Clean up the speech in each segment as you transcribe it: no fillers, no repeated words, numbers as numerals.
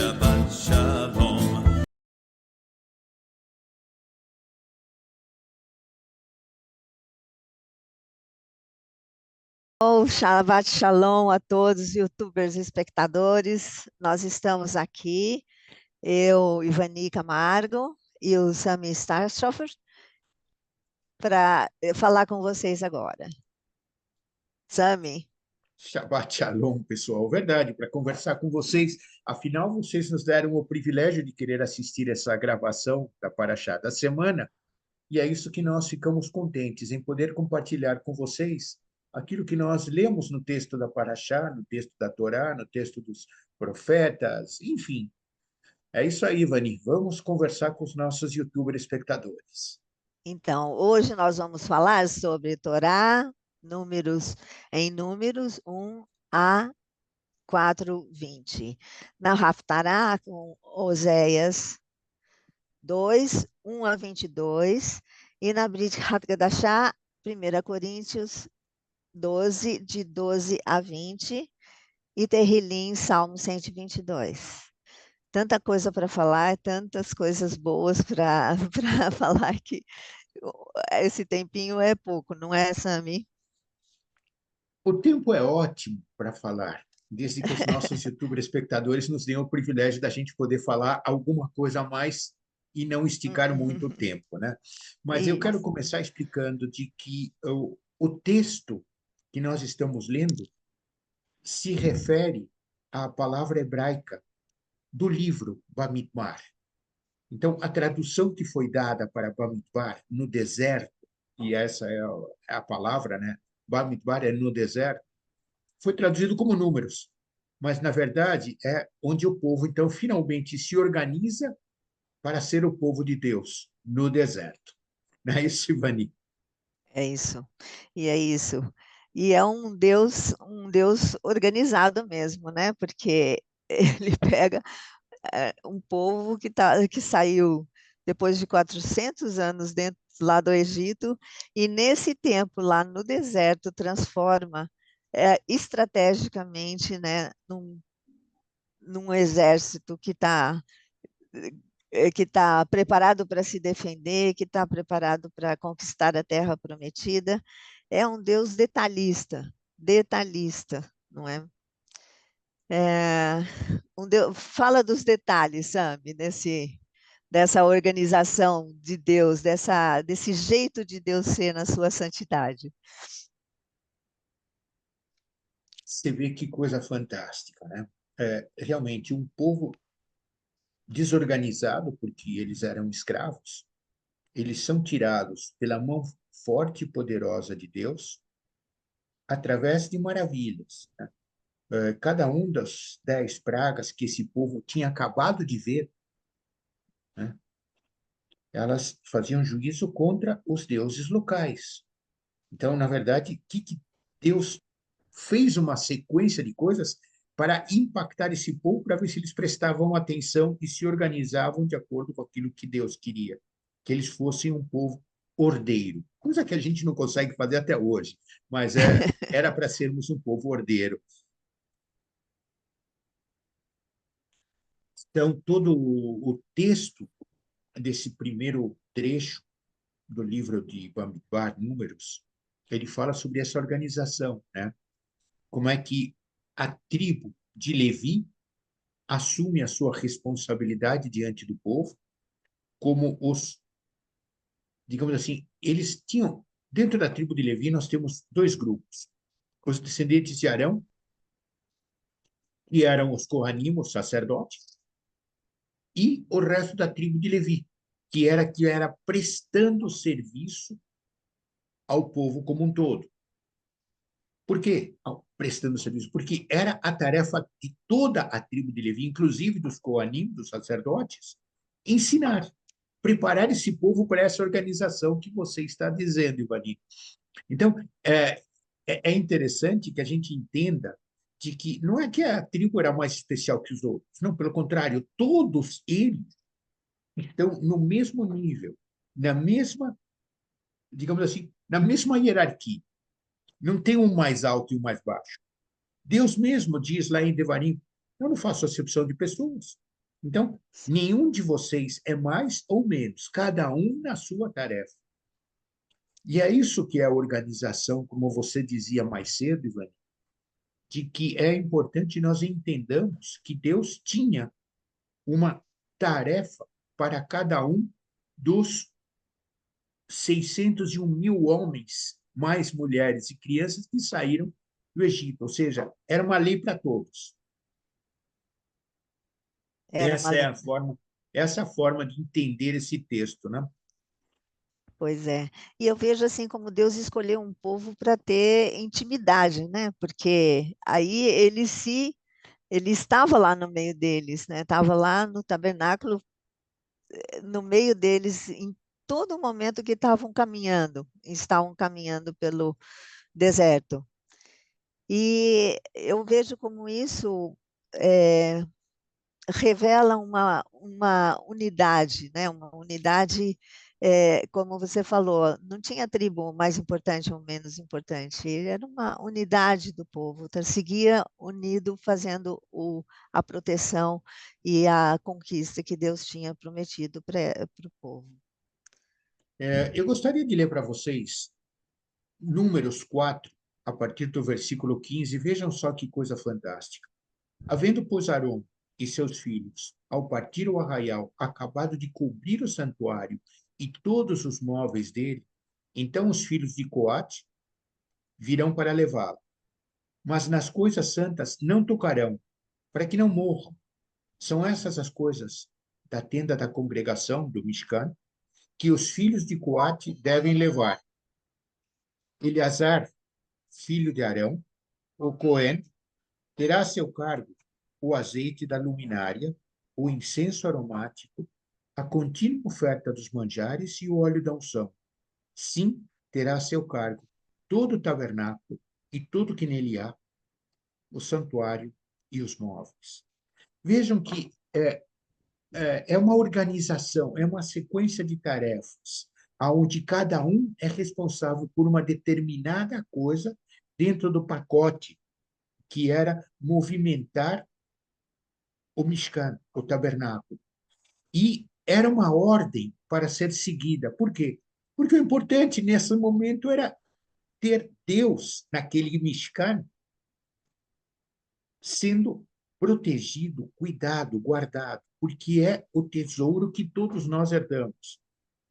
Shabbat Shalom. Shabbat Shalom a todos, youtubers e espectadores. Nós estamos aqui, eu, Ivani Camargo e o Sami Starshofer, para falar com vocês agora. Sami, Shabbat Shalom, pessoal. Verdade, para conversar com vocês. Afinal, vocês nos deram o privilégio de querer assistir essa gravação da Paraxá da semana, e é isso que nós ficamos contentes em poder compartilhar com vocês aquilo que nós lemos no texto da Paraxá, no texto da Torá, no texto dos profetas, enfim. É isso aí, Vani. Vamos conversar com os nossos youtuber espectadores. então, hoje nós vamos falar sobre Torá, números 1 a 4:20. Na Haftará, com Oséias 2, 1 a 22, e na Brit Hadgadashá, 1 Coríntios 12, de 12 a 20, e Terrilim, Salmo 122. Tanta coisa para falar, tantas coisas boas para falar que esse tempinho é pouco, não é, Sami? O tempo é ótimo para falar, desde que os nossos youtuber espectadores nos deem o privilégio da gente poder falar alguma coisa a mais e não esticar muito o tempo, né? Mas eu quero Isso. começar explicando de que o texto que nós estamos lendo se refere à palavra hebraica do livro Bamidbar. Então, a tradução que foi dada para Bamidbar no deserto, e essa é a palavra, né? Bamidbar é no deserto, foi traduzido como números, mas na verdade é onde o povo então finalmente se organiza para ser o povo de Deus no deserto. Não é isso, Ivani? É isso. E é isso. E é um Deus organizado mesmo, né? Porque ele pega um povo que saiu depois de 400 anos dentro lá do Egito, e nesse tempo lá no deserto transforma estrategicamente, né, num exército que tá preparado para se defender, que está preparado para conquistar a terra prometida. É um Deus detalhista, não é? É, fala dos detalhes, sabe, dessa organização de Deus, desse jeito de Deus ser na sua santidade. Você vê que coisa fantástica, né? Realmente um povo desorganizado, porque eles eram escravos, eles são tirados pela mão forte e poderosa de Deus através de maravilhas, né? Cada um das 10 pragas que esse povo tinha acabado de ver, né? Elas faziam juízo contra os deuses locais. Então, na verdade, que Deus fez uma sequência de coisas para impactar esse povo, para ver se eles prestavam atenção e se organizavam de acordo com aquilo que Deus queria, que eles fossem um povo ordeiro, coisa que a gente não consegue fazer até hoje, mas era para sermos um povo ordeiro. Então, todo o texto desse primeiro trecho do livro de Bamidbar, Números, ele fala sobre essa organização, né? Como é que a tribo de Levi assume a sua responsabilidade diante do povo, como digamos assim, eles tinham, dentro da tribo de Levi, nós temos dois grupos. Os descendentes de Arão, que eram os Kohanim, os sacerdotes, e o resto da tribo de Levi, que era prestando serviço ao povo como um todo. Por quê? Prestando serviço? Porque era a tarefa de toda a tribo de Levi, inclusive dos Coanim, dos sacerdotes, ensinar, preparar esse povo para essa organização que você está dizendo, Ivani. Então, é interessante que a gente entenda de que não é que a tribo era mais especial que os outros, não, pelo contrário, todos eles estão no mesmo nível, na mesma, digamos assim, na mesma hierarquia. Não tem um mais alto e um mais baixo. Deus mesmo diz lá em Devarim, eu não faço acepção de pessoas. Então, nenhum de vocês é mais ou menos, cada um na sua tarefa. E é isso que é a organização, como você dizia mais cedo, Ivan, de que é importante nós entendamos que Deus tinha uma tarefa para cada um dos 601.000 homens, mais mulheres e crianças que saíram do Egito. Ou seja, era uma lei para todos. Era uma lei. Essa é a forma de entender esse texto, né? Pois é. E eu vejo assim como Deus escolheu um povo para ter intimidade, né? Porque aí ele estava lá no meio deles, né? Estava lá no tabernáculo, no meio deles, em todo momento que estavam caminhando pelo deserto. E eu vejo como isso é, revela uma unidade, né? Uma unidade, como você falou, não tinha tribo mais importante ou menos importante, era uma unidade do povo, então, seguia unido, fazendo a proteção e a conquista que Deus tinha prometido para o povo. Eu gostaria de ler para vocês Números 4, a partir do versículo 15. Vejam só que coisa fantástica. Havendo, pois, Arão e seus filhos, ao partir o arraial, acabado de cobrir o santuário e todos os móveis dele, então os filhos de Coate virão para levá-lo. Mas nas coisas santas não tocarão, para que não morram. São essas as coisas da tenda da congregação do Mishkan que os filhos de Coate devem levar. Eleazar, filho de Arão, o Cohen, terá a seu cargo o azeite da luminária, o incenso aromático, a contínua oferta dos manjares e o óleo da unção. Sim, terá a seu cargo todo o tabernáculo e tudo que nele há, o santuário e os móveis. Vejam que é uma organização, é uma sequência de tarefas, onde cada um é responsável por uma determinada coisa dentro do pacote, que era movimentar o Mishkan, o tabernáculo. E era uma ordem para ser seguida. Por quê? Porque o importante nesse momento era ter Deus naquele Mishkan sendo protegido, cuidado, guardado, porque é o tesouro que todos nós herdamos.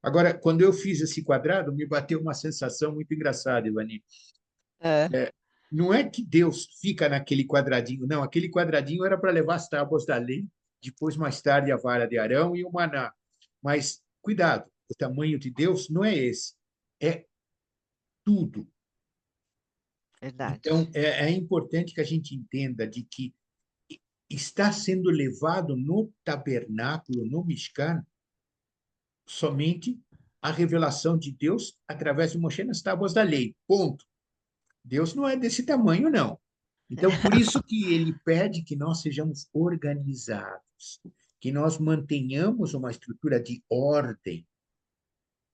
Agora, quando eu fiz esse quadrado, me bateu uma sensação muito engraçada, Ivani. É. Não é que Deus fica naquele quadradinho, não. Aquele quadradinho era para levar as tábuas da lei, depois, mais tarde, a vara de Arão e o maná. Mas, cuidado, o tamanho de Deus não é esse. É tudo. Verdade. Então, é importante que a gente entenda de que está sendo levado no tabernáculo, no Mishkan, somente a revelação de Deus através de Moshe nas tábuas da lei. Ponto. Deus não é desse tamanho, não. Então, por isso que ele pede que nós sejamos organizados, que nós mantenhamos uma estrutura de ordem.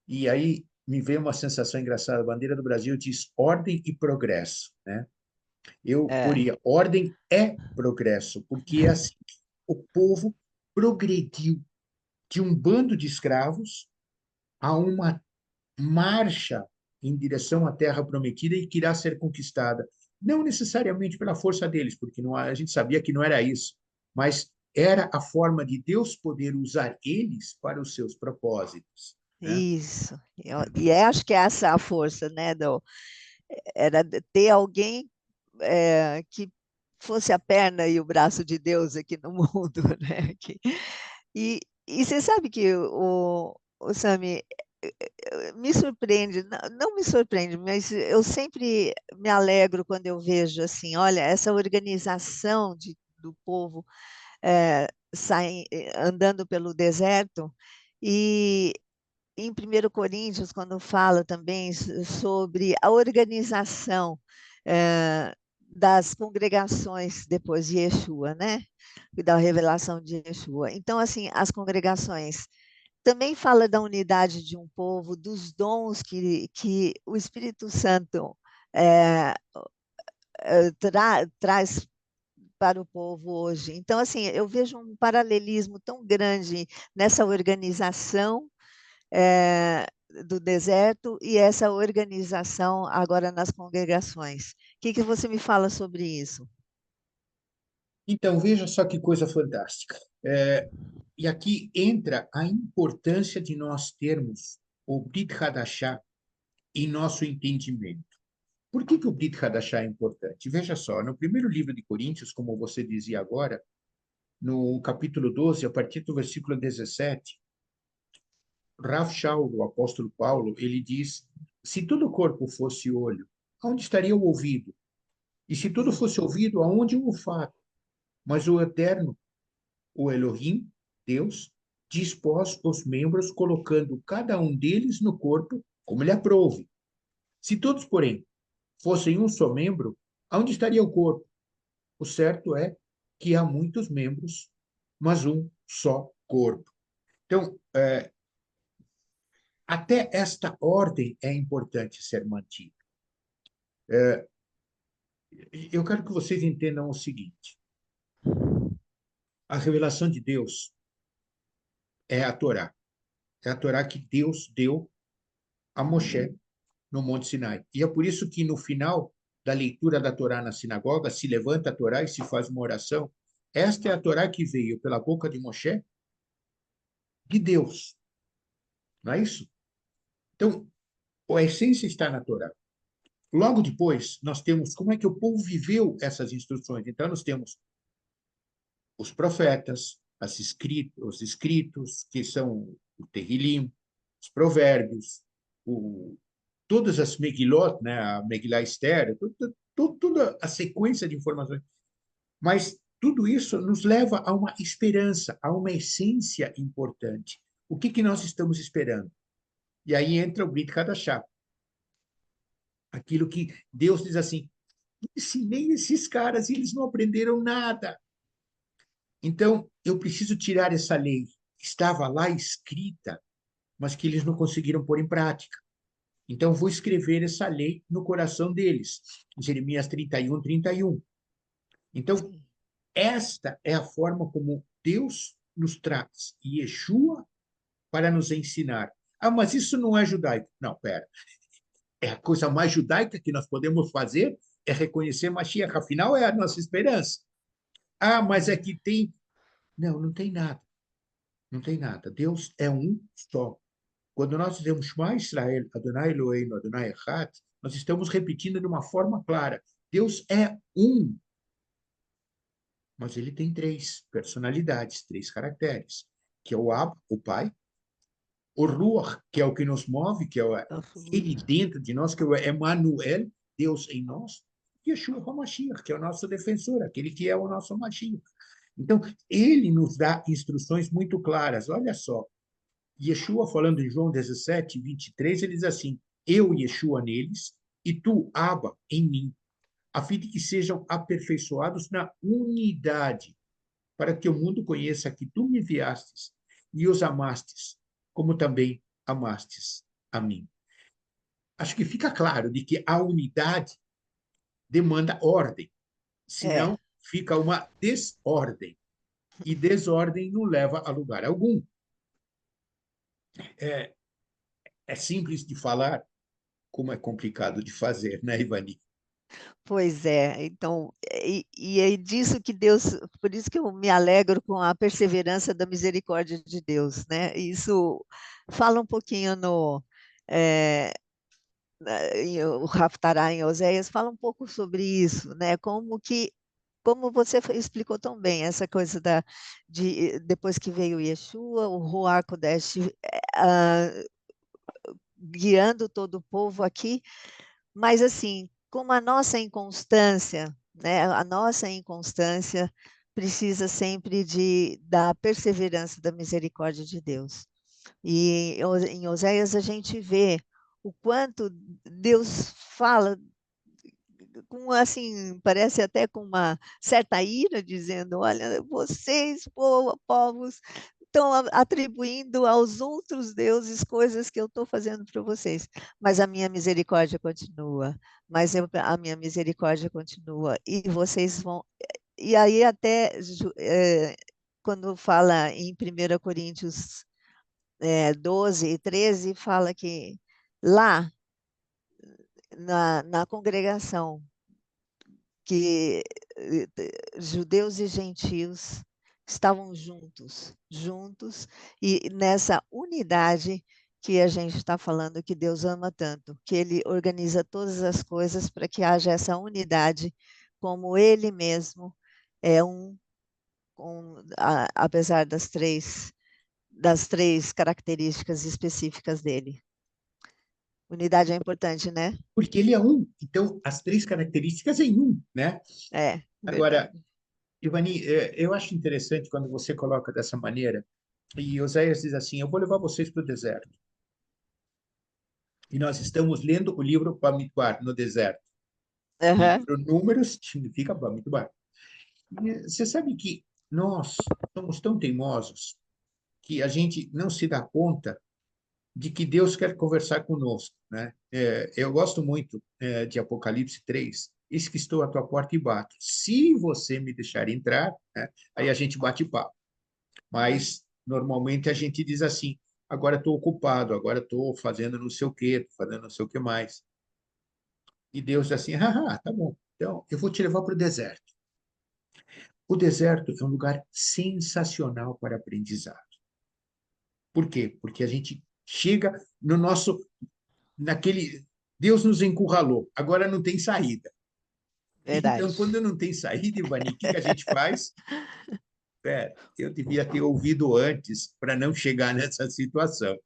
E aí me veio uma sensação engraçada, a bandeira do Brasil diz ordem e progresso, né? Eu É, poria, ordem é progresso, porque é assim que o povo progrediu de um bando de escravos a uma marcha em direção à terra prometida e que irá ser conquistada, não necessariamente pela força deles, porque não, a gente sabia que não era isso, mas era a forma de Deus poder usar eles para os seus propósitos, né? isso. Acho que essa é a força, né, era ter alguém que fosse a perna e o braço de Deus aqui no mundo, né? E você sabe que o Sami me surpreende, não me surpreende, mas eu sempre me alegro quando eu vejo assim, olha, essa organização do povo andando pelo deserto e em 1 Coríntios, quando fala também sobre a organização das congregações depois de Yeshua, né? E da revelação de Yeshua. Então, assim, as congregações também fala da unidade de um povo, dos dons que o Espírito Santo é, traz para o povo hoje. Então, assim, eu vejo um paralelismo tão grande nessa organização do deserto e essa organização agora nas congregações. O que você me fala sobre isso? Então, veja só que coisa fantástica. E aqui entra a importância de nós termos o Brit Hadashah em nosso entendimento. Por que o Brit Hadashah é importante? Veja só, no primeiro livro de Coríntios, como você dizia agora, no capítulo 12, a partir do versículo 17, Rav Shaul, o apóstolo Paulo, ele diz: se todo o corpo fosse olho, aonde estaria o ouvido? E se tudo fosse ouvido, aonde o olfato? Mas o Eterno, o Elohim, Deus, dispôs os membros, colocando cada um deles no corpo como lhe aprouve. Se todos, porém, fossem um só membro, aonde estaria o corpo? O certo é que há muitos membros, mas um só corpo. Então, até esta ordem é importante ser mantida. Eu quero que vocês entendam o seguinte: a revelação de Deus é a Torá. É a Torá que Deus deu a Moshe no Monte Sinai. E é por isso que no final da leitura da Torá na sinagoga se levanta a Torá e se faz uma oração. Esta é a Torá que veio pela boca de Moshe de Deus. Não é isso? Então, a essência está na Torá. Logo depois, nós temos como é que o povo viveu essas instruções. Então, nós temos os profetas, os escritos, que são o Terrilim, os provérbios, todas as Megilot, né, a Megillah Esther, toda a sequência de informações. Mas tudo isso nos leva a uma esperança, a uma essência importante. O que nós estamos esperando? E aí entra o Brit Hadashah. Aquilo que Deus diz assim: ensinei esses caras e eles não aprenderam nada. Então, eu preciso tirar essa lei que estava lá escrita, mas que eles não conseguiram pôr em prática. Então, vou escrever essa lei no coração deles. Jeremias 31, 31. Então, esta é a forma como Deus nos traz, e Yeshua, para nos ensinar. Ah, mas isso não é judaico. Não, pera. É a coisa mais judaica que nós podemos fazer é reconhecer Mashiach. Afinal, é a nossa esperança. Ah, mas é que tem... Não, não tem nada. Não tem nada. Deus é um só. Quando nós dizemos Shema Israel, Adonai Eloheinu, Adonai Echad, nós estamos repetindo de uma forma clara. Deus é um, mas ele tem três personalidades, três caracteres, que é o Ab, o Pai, o Ruach, que é o que nos move, que é ele dentro de nós, que é o Emmanuel, Deus em nós, e Yeshua HaMashiach, que é o nosso defensor, aquele que é o nosso Mashiach. Então, ele nos dá instruções muito claras. Olha só, Yeshua, falando em João 17, 23, ele diz assim: eu, Yeshua, neles, e tu, Abba, em mim, a fim de que sejam aperfeiçoados na unidade, para que o mundo conheça que tu me enviastes e os amastes, como também amastes a mim. Acho que fica claro de que a unidade demanda ordem, É, senão fica uma desordem, e desordem não leva a lugar algum. É simples de falar, como é complicado de fazer, né, Ivani? pois é. Então, e é disso que Deus, por isso que eu me alegro com a perseverança da misericórdia de Deus, né? Isso fala um pouquinho no é, o Haftará em Oséias fala um pouco sobre isso, né? Como você explicou tão bem, essa coisa depois que veio Yeshua, o Ruach Kodesh guiando todo o povo aqui, mas assim, como a nossa inconstância, né? A nossa inconstância precisa sempre da perseverança da misericórdia de Deus. E em Oséias a gente vê o quanto Deus fala com assim, parece até com uma certa ira, dizendo: olha, vocês, povos, estão atribuindo aos outros deuses coisas que eu estou fazendo para vocês, mas a minha misericórdia continua, a minha misericórdia continua, e vocês vão. e aí até quando fala em 1 Coríntios 12 e 13, fala que lá na congregação, que judeus e gentios estavam juntos, e nessa unidade que a gente está falando que Deus ama tanto, que Ele organiza todas as coisas para que haja essa unidade, como Ele mesmo é um, apesar das três características específicas dele. Unidade é importante, né? Porque ele é um. Então, as três características em um, né? É, Agora, verdade. Ivani, eu acho interessante quando você coloca dessa maneira, e Oséias diz assim, eu vou levar vocês para o deserto. E nós estamos lendo o livro Bamidbar, no deserto. O Aham, livro Números significa Bamidbar. E você sabe que nós somos tão teimosos que a gente não se dá conta de que Deus quer conversar conosco, né? Eu gosto muito de Apocalipse 3. Eis que estou à tua porta e bato. Se você me deixar entrar, né, aí a gente bate papo. Mas, normalmente, a gente diz assim, agora estou ocupado, agora estou fazendo não sei o quê, estou fazendo não sei o que mais. E Deus diz assim, ah, tá bom, então eu vou te levar para o deserto. O deserto é um lugar sensacional para aprendizado. Por quê? Porque a gente chega no nosso naquele. Deus nos encurralou, agora não tem saída. verdade. Então, quando não tem saída, Ivani, o que que a gente faz? Pera, eu devia ter ouvido antes para não chegar nessa situação.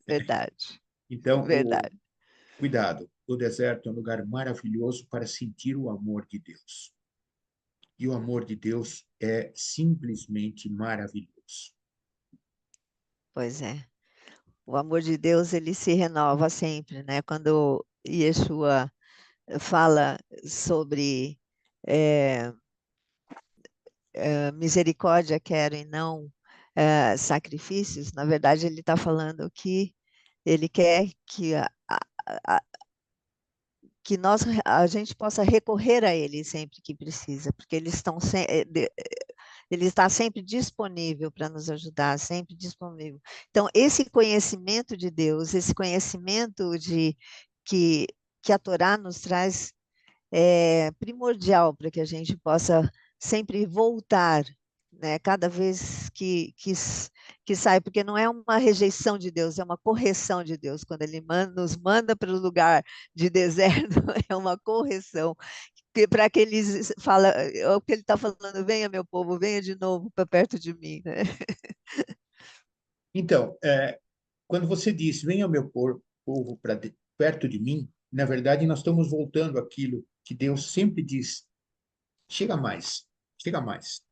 Verdade. Então, Verdade. cuidado, o deserto é um lugar maravilhoso para sentir o amor de Deus. E o amor de Deus é simplesmente maravilhoso. Pois é. O amor de Deus, ele se renova sempre, né? Quando Yeshua fala sobre eh, misericórdia quero e não sacrifícios, na verdade ele está falando que ele quer que a- que a gente possa recorrer a ele sempre que precisa, porque ele está sempre disponível para nos ajudar, sempre disponível. Então, esse conhecimento de Deus, esse conhecimento que, que a Torá nos traz, é primordial para que a gente possa sempre voltar, né? Cada vez que sai, porque não é uma rejeição de Deus, é uma correção de Deus. Quando Ele nos manda para o lugar de deserto, é uma correção para que eles fala, é o que ele está falando, venha meu povo, venha de novo para perto de mim, né? Então, quando você diz, venha meu povo para perto de mim, na verdade, nós estamos voltando àquilo que Deus sempre diz: chega mais, chega mais.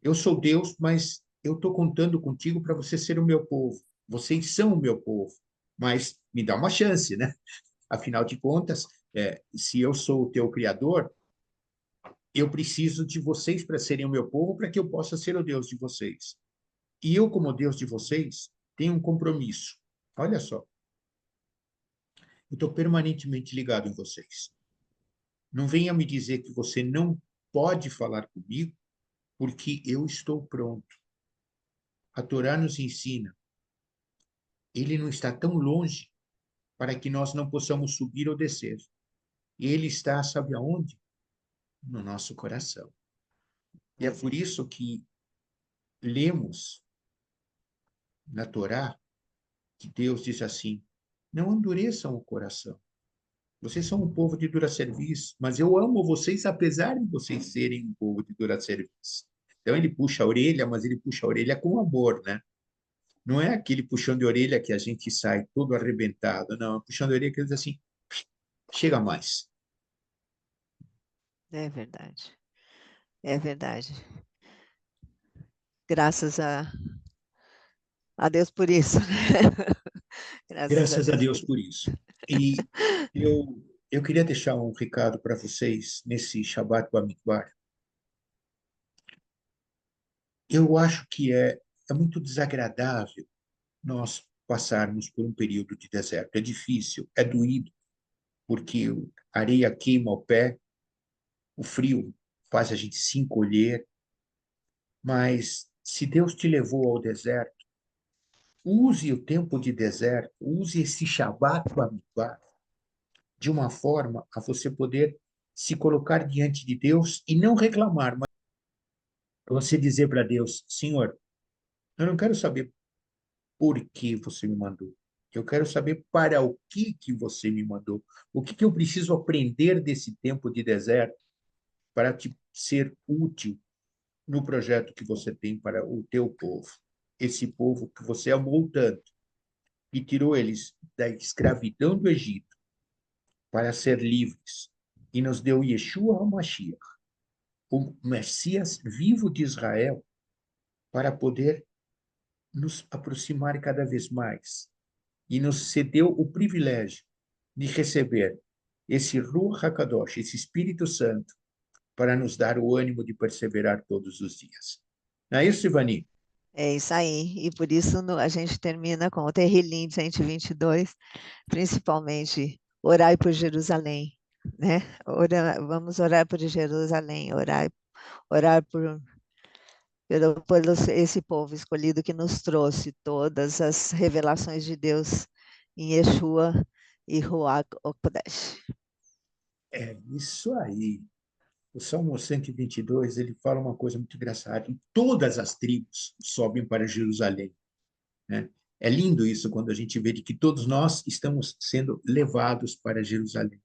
Eu sou Deus, mas eu estou contando contigo para você ser o meu povo. Vocês são o meu povo, mas me dá uma chance, né? Afinal de contas, se eu sou o teu criador, eu preciso de vocês para serem o meu povo, para que eu possa ser o Deus de vocês. E eu, como Deus de vocês, tenho um compromisso. Olha só, eu estou permanentemente ligado em vocês. Não venha me dizer que você não pode falar comigo, porque eu estou pronto. A Torá nos ensina, ele não está tão longe para que nós não possamos subir ou descer. Ele está, sabe aonde? No nosso coração. E é Pois por é, isso que lemos na Torá que Deus diz assim: não endureçam o coração. Vocês são um povo de dura serviço, mas eu amo vocês apesar de vocês serem um povo de dura serviço. Então ele puxa a orelha, mas ele puxa a orelha com amor, né? Não é aquele puxão de orelha que a gente sai todo arrebentado, não. É puxão de orelha que ele diz assim: chega mais. é verdade, é verdade. Graças a Deus por isso, né? Graças a Graças a Deus Deus por por isso. isso. E eu queria deixar um recado para vocês nesse Shabbat Bamidbar. Eu acho que é muito desagradável nós passarmos por um período de deserto. É difícil, é doído, porque a areia queima o pé, o frio faz a gente se encolher, mas se Deus te levou ao deserto, use o tempo de deserto, use esse Shabat Bamidbar de uma forma a você poder se colocar diante de Deus e não reclamar, mas você dizer para Deus: Senhor, eu não quero saber por que você me mandou. Eu quero saber para o que você me mandou. O que eu preciso aprender desse tempo de deserto para te ser útil no projeto que você tem para o teu povo. Esse povo que você amou tanto e tirou eles da escravidão do Egito para ser livres e nos deu Yeshua HaMashiach, o Messias vivo de Israel, para poder nos aproximar cada vez mais. E nos cedeu o privilégio de receber esse Ruach HaKadosh, esse Espírito Santo, para nos dar o ânimo de perseverar todos os dias. Não é isso, Ivani? É isso aí. E por isso a gente termina com o Terrilim 122, principalmente orai por Jerusalém, né? Vamos orar por Jerusalém, orar por esse povo escolhido que nos trouxe todas as revelações de Deus em Yeshua e Ruach HaKodesh. É isso aí. O Salmo 122, ele fala uma coisa muito engraçada. Todas as tribos sobem para Jerusalém, né? É lindo isso quando a gente vê de que todos nós estamos sendo levados para Jerusalém.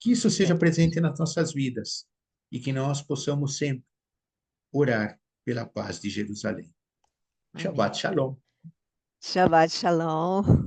Que isso seja presente nas nossas vidas e que nós possamos sempre orar pela paz de Jerusalém. Amém. Shabbat Shalom. Shabbat Shalom.